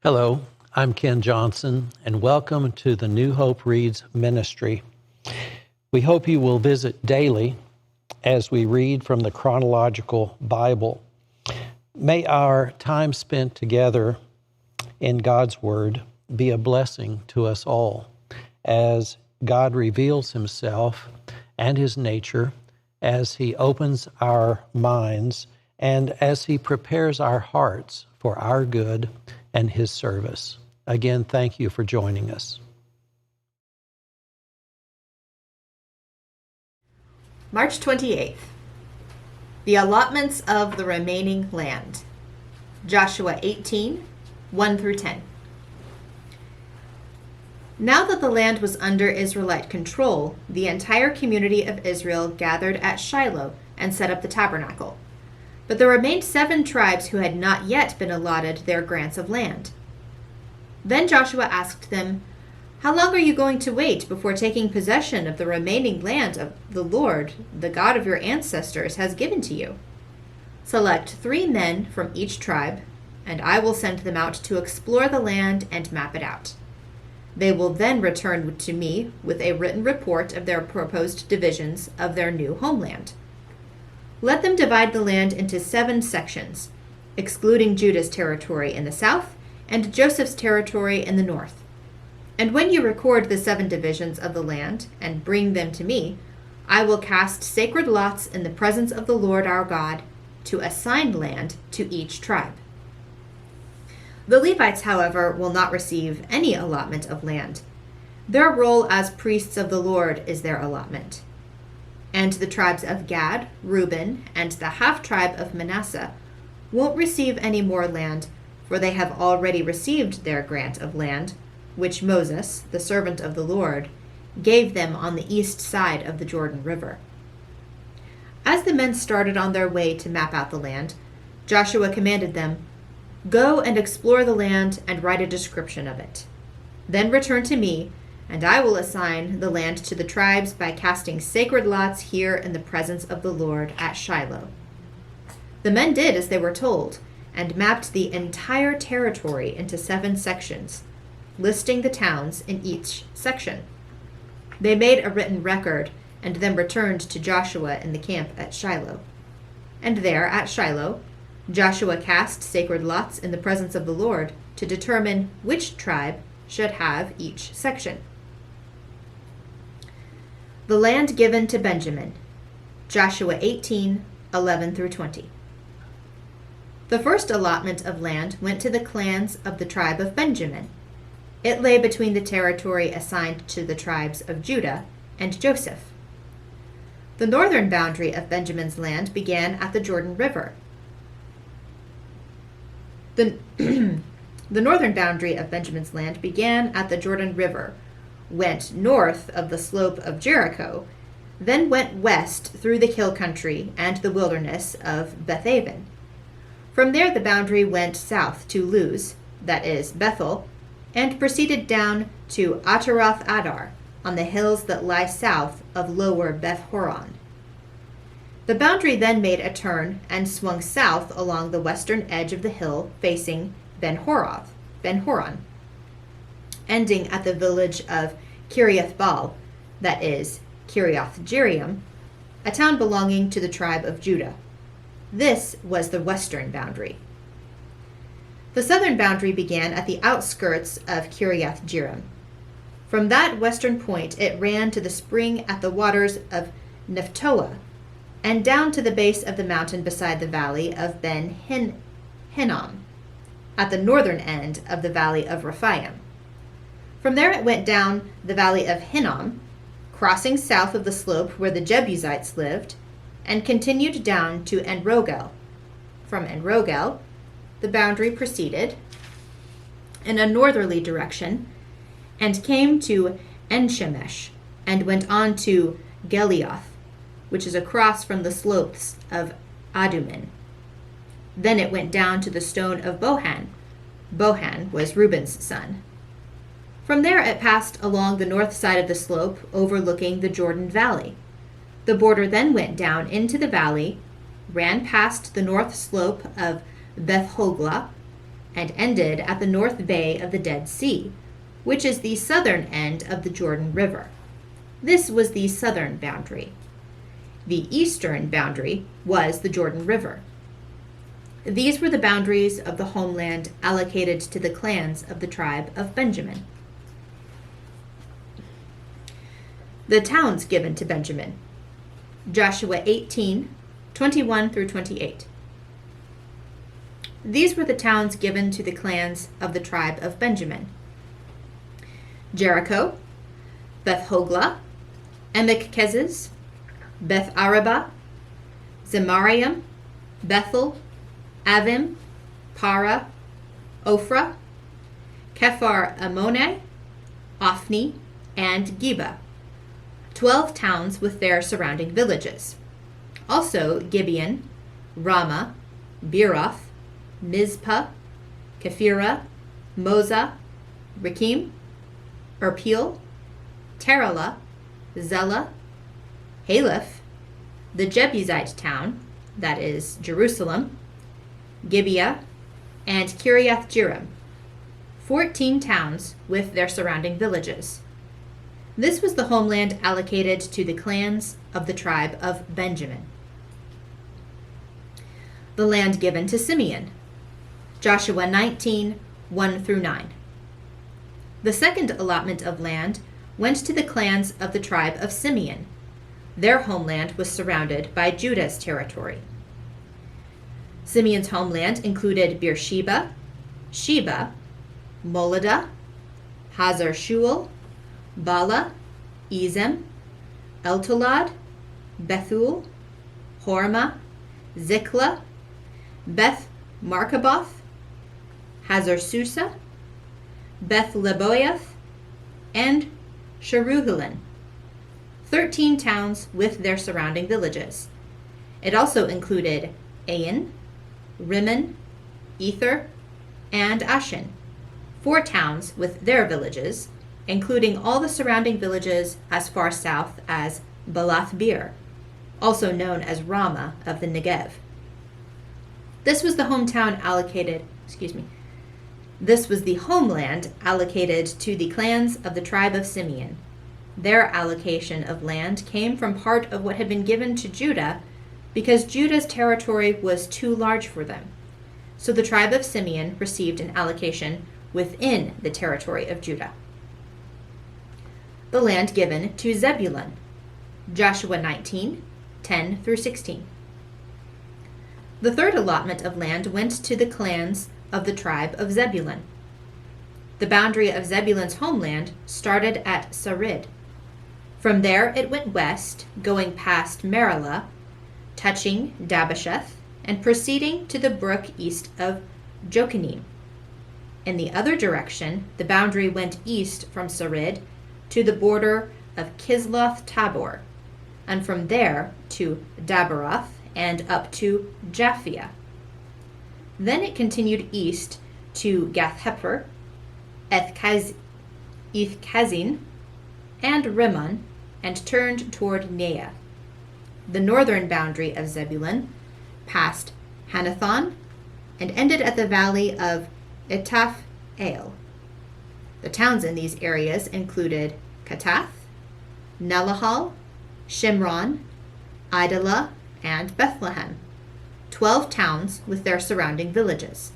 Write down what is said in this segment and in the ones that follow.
Hello, I'm Ken Johnson, and welcome to the New Hope Reads ministry. We hope you will visit daily as we read from the Chronological Bible. May our time spent together in God's Word be a blessing to us all as God reveals Himself and His nature, as He opens our minds, and as He prepares our hearts for our good and His service. Again, thank you for joining us. March 28th. The allotments of the remaining land. Joshua 18, 1 through 10. Now that the land was under Israelite control, the entire community of Israel gathered at Shiloh and set up the tabernacle. But there remained 7 tribes who had not yet been allotted their grants of land. Then Joshua asked them, "How long are you going to wait before taking possession of the remaining land of the Lord, the God of your ancestors, has given to you? Select 3 men from each tribe, and I will send them out to explore the land and map it out. They will then return to me with a written report of their proposed divisions of their new homeland. Let them divide the land into 7 sections, excluding Judah's territory in the south and Joseph's territory in the north. And when you record the 7 divisions of the land and bring them to me, I will cast sacred lots in the presence of the Lord our God to assign land to each tribe. The Levites, however, will not receive any allotment of land. Their role as priests of the Lord is their allotment. And the tribes of Gad, Reuben, and the half-tribe of Manasseh won't receive any more land, for they have already received their grant of land, which Moses, the servant of the Lord, gave them on the east side of the Jordan River." As the men started on their way to map out the land, Joshua commanded them, "Go and explore the land and write a description of it. Then return to me, and I will assign the land to the tribes by casting sacred lots here in the presence of the Lord at Shiloh." The men did as they were told, and mapped the entire territory into 7 sections, listing the towns in each section. They made a written record and then returned to Joshua in the camp at Shiloh. And there at Shiloh, Joshua cast sacred lots in the presence of the Lord to determine which tribe should have each section. The land given to Benjamin. Joshua 18, 11 through 20. The first allotment of land went to the clans of the tribe of Benjamin. It lay between the territory assigned to the tribes of Judah and Joseph. The northern boundary of Benjamin's land began at the Jordan River. The northern boundary of Benjamin's land began at the Jordan River, went north of the slope of Jericho, then went west through the hill country and the wilderness of Bethaven. From there the boundary went south to Luz, that is, Bethel, and proceeded down to Ataroth Adar, on the hills that lie south of lower Beth Horon. The boundary then made a turn and swung south along the western edge of the hill facing Ben Horon, ending at the village of Kiriath Baal, that is, Kiriath Jearim, a town belonging to the tribe of Judah. This was the western boundary. The southern boundary began at the outskirts of Kiriath Jearim. From that western point it ran to the spring at the waters of Nephtoah, and down to the base of the mountain beside the valley of Ben Hinnom, at the northern end of the valley of Rephaim. From there it went down the valley of Hinnom, crossing south of the slope where the Jebusites lived, and continued down to En-Rogel. From En-Rogel, the boundary proceeded in a northerly direction and came to En-Shemesh and went on to Gelioth, which is across from the slopes of Adummim. Then it went down to the stone of Bohan. Bohan was Reuben's son. From there it passed along the north side of the slope overlooking the Jordan Valley. The border then went down into the valley, ran past the north slope of Beth Hogla, and ended at the north bay of the Dead Sea, which is the southern end of the Jordan River. This was the southern boundary. The eastern boundary was the Jordan River. These were the boundaries of the homeland allocated to the clans of the tribe of Benjamin. The towns given to Benjamin. Joshua 18, 21 through 28. These were the towns given to the clans of the tribe of Benjamin: Jericho, Beth Hoglah, Emek-Keziz, Beth Arabah, Zemaraim, Bethel, Avim, Para, Ophrah, Kephar Ammonai, Ophni, and Geba, 12 towns with their surrounding villages. Also Gibeon, Ramah, Beeroth, Mizpah, Kephirah, Moza, Rekem, Erpeel, Terah, Zelah, Haleph, the Jebusite town, that is Jerusalem, Gibeah, and Kiriath-Jearim, 14 towns with their surrounding villages. This was the homeland allocated to the clans of the tribe of Benjamin. The land given to Simeon. Joshua 19, 1 through 9. The second allotment of land went to the clans of the tribe of Simeon. Their homeland was surrounded by Judah's territory. Simeon's homeland included Beersheba, Sheba, Moladah, Hazar-Shual, Bala, Ezem, Eltolad, Bethul, Hormah, Ziklah, Beth Markaboth, Hazar-Susa, Beth Leboath, and Sharuhilan, 13 towns with their surrounding villages. It also included Ain, Rimmon, Ether, and Ashen, 4 towns with their villages, including all the surrounding villages as far south as Balath Beer, also known as Ramah of the Negev. This was the homeland allocated to the clans of the tribe of Simeon. Their allocation of land came from part of what had been given to Judah because Judah's territory was too large for them. So the tribe of Simeon received an allocation within the territory of Judah. The land given to Zebulun. Joshua 19, 10 through 16. The third allotment of land went to the clans of the tribe of Zebulun. The boundary of Zebulun's homeland started at Sarid. From there it went west, going past Merilah, touching Dabasheth, and proceeding to the brook east of Jokinim. In the other direction, the boundary went east from Sarid to the border of Kisloth Tabor, and from there to Dabaroth and up to Japhia. Then it continued east to Gath-Hepher, Eth-Kazin, and Rimmon, and turned toward Neah. The northern boundary of Zebulun passed Hanathon and ended at the valley of Etaph-El. The towns in these areas included Katath, Nelahal, Shimron, Idalah, and Bethlehem, 12 towns with their surrounding villages.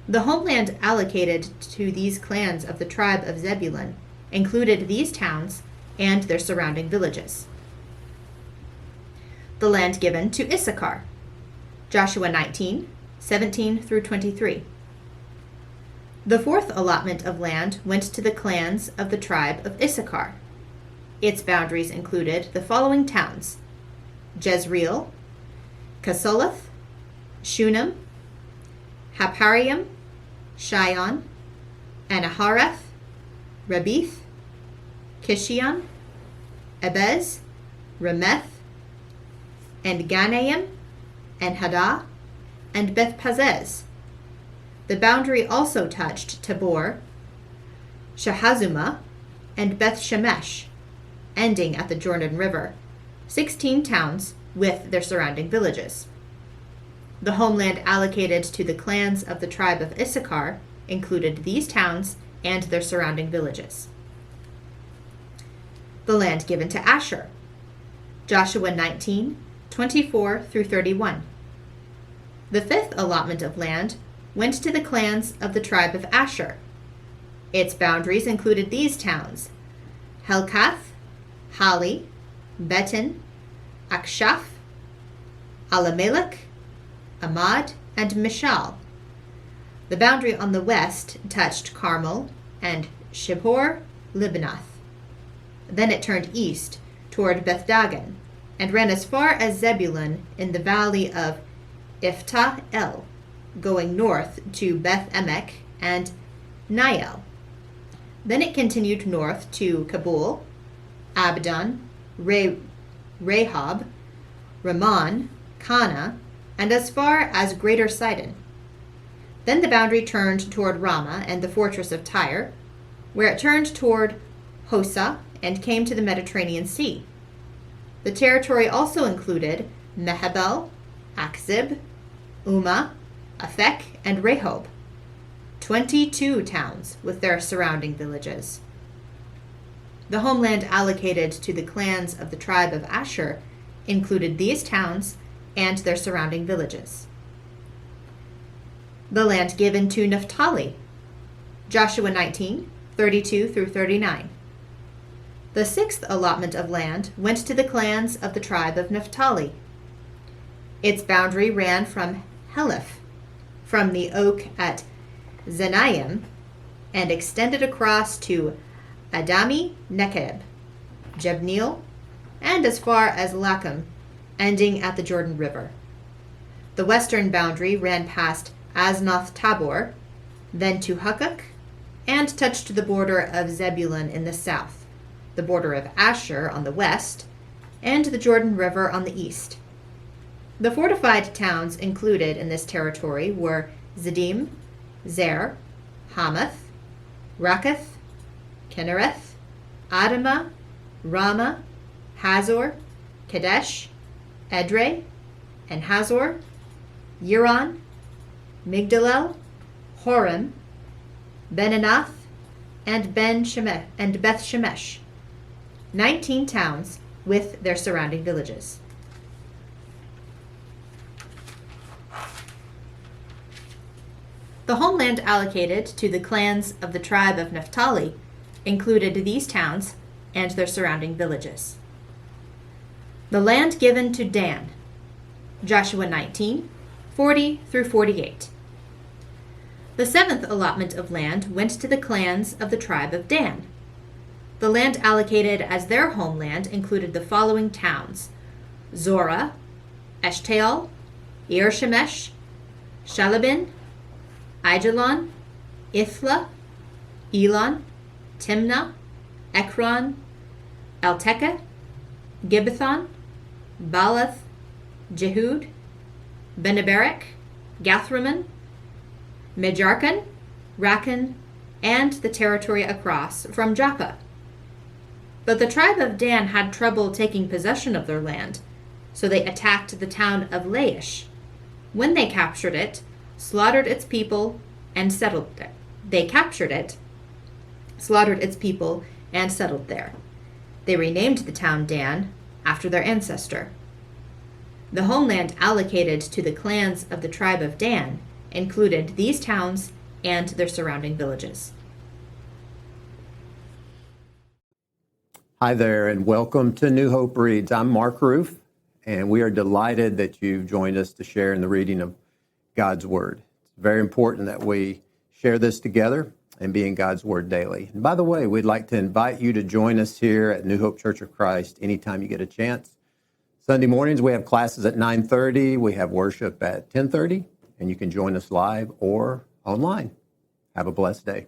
The homeland allocated to these clans of the tribe of Zebulun included these towns and their surrounding villages. The land given to Issachar. Joshua 19, 17 through 23. The fourth allotment of land went to the clans of the tribe of Issachar. Its boundaries included the following towns: Jezreel, Kasoloth, Shunem, Haparaim, Shion, Anahareth, Rabith, Kishion, Ebez, Remeth, and Ganaim, and Hadah, and Beth-Pazez. The boundary also touched Tabor, Shahazumah, and Beth-Shemesh, ending at the Jordan River, 16 towns with their surrounding villages. The homeland allocated to the clans of the tribe of Issachar included these towns and their surrounding villages. The land given to Asher. Joshua 19:24 through 31. The fifth allotment of land went to the clans of the tribe of Asher. Its boundaries included these towns: Helkath, Hali, Betin, Akshaph, Alamelech, Amad, and Mishal. The boundary on the west touched Carmel and Shibhor Libnath. Then it turned east toward Beth-dagon and ran as far as Zebulun in the valley of Iftah El, going north to Beth-emek and Niel. Then it continued north to Kabul, Abaddon, Rehob, Ramon, Kana, and as far as Greater Sidon. Then the boundary turned toward Ramah and the fortress of Tyre, where it turned toward Hosa and came to the Mediterranean Sea. The territory also included Mehabel, Akzib, Umah, Aphek, and Rehob, 22 towns with their surrounding villages. The homeland allocated to the clans of the tribe of Asher included these towns and their surrounding villages. The land given to Naphtali. Joshua 19:32 through 39. The sixth allotment of land went to the clans of the tribe of Naphtali. Its boundary ran from Heleph, from the oak at Zenaim, and extended across to Adami Nekeb, Jebneel, and as far as Lacham, ending at the Jordan River. The western boundary ran past Aznoth Tabor, then to Hukkok, and touched the border of Zebulun in the south, the border of Asher on the west, and the Jordan River on the east. The fortified towns included in this territory were Ziddim, Zer, Hamath, Rakkath, Kinnereth, Adamah, Ramah, Hazor, Kadesh, Edrei, and Hazor, Yiron, Migdalel, Horem, Ben-Anath, and Beth Shemesh, 19 towns with their surrounding villages. The homeland allocated to the clans of the tribe of Naphtali included these towns and their surrounding villages. The land given to Dan. Joshua 19:40 through 48. The seventh allotment of land went to the clans of the tribe of Dan. The land allocated as their homeland included the following towns: Zorah, Eshtaol, Ir-Shemesh, Shalabin, Aijalon, Ithla, Elon, Timnah, Ekron, Eltekeh, Gibbethon, Baalath, Jehud, Beneberek, Gathrimmon, Mejarkan, Rakan, and the territory across from Joppa. But the tribe of Dan had trouble taking possession of their land, so they attacked the town of Laish. When they captured it, slaughtered its people, and settled there. They captured it, slaughtered its people, and settled there. They renamed the town Dan after their ancestor. The homeland allocated to the clans of the tribe of Dan included these towns and their surrounding villages. Hi there, and welcome to New Hope Reads. I'm Mark Ruff, and we are delighted that you've joined us to share in the reading of God's Word. It's very important that we share this together and be in God's Word daily. And by the way, we'd like to invite you to join us here at New Hope Church of Christ anytime you get a chance. Sunday mornings, we have classes at 9:30. We have worship at 10:30, and you can join us live or online. Have a blessed day.